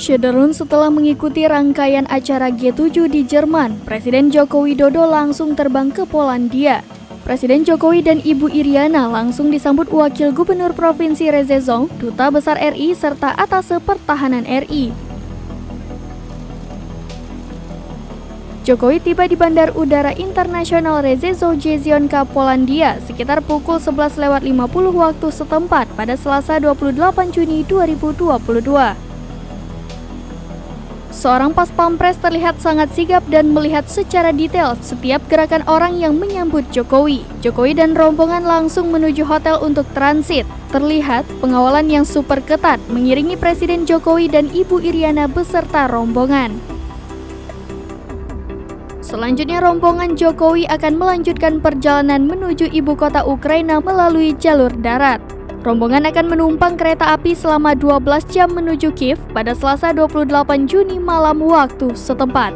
Syederun setelah mengikuti rangkaian acara G7 di Jerman, Presiden Joko Widodo langsung terbang ke Polandia. Presiden Jokowi dan Ibu Iriana langsung disambut Wakil Gubernur Provinsi Rzeszów, Duta Besar RI, serta Atase Pertahanan RI. Jokowi tiba di Bandar Udara Internasional Rzeszów Jezionka, Polandia sekitar pukul 11.50 waktu setempat pada Selasa 28 Juni 2022. Seorang pas pampres terlihat sangat sigap dan melihat secara detail setiap gerakan orang yang menyambut Jokowi. Jokowi dan rombongan langsung menuju hotel untuk transit. Terlihat pengawalan yang super ketat mengiringi Presiden Jokowi dan Ibu Iriana beserta rombongan. Selanjutnya rombongan Jokowi akan melanjutkan perjalanan menuju ibu kota Ukraina melalui jalur darat. Rombongan akan menumpang kereta api selama 12 jam menuju Kiev pada Selasa 28 Juni malam waktu setempat.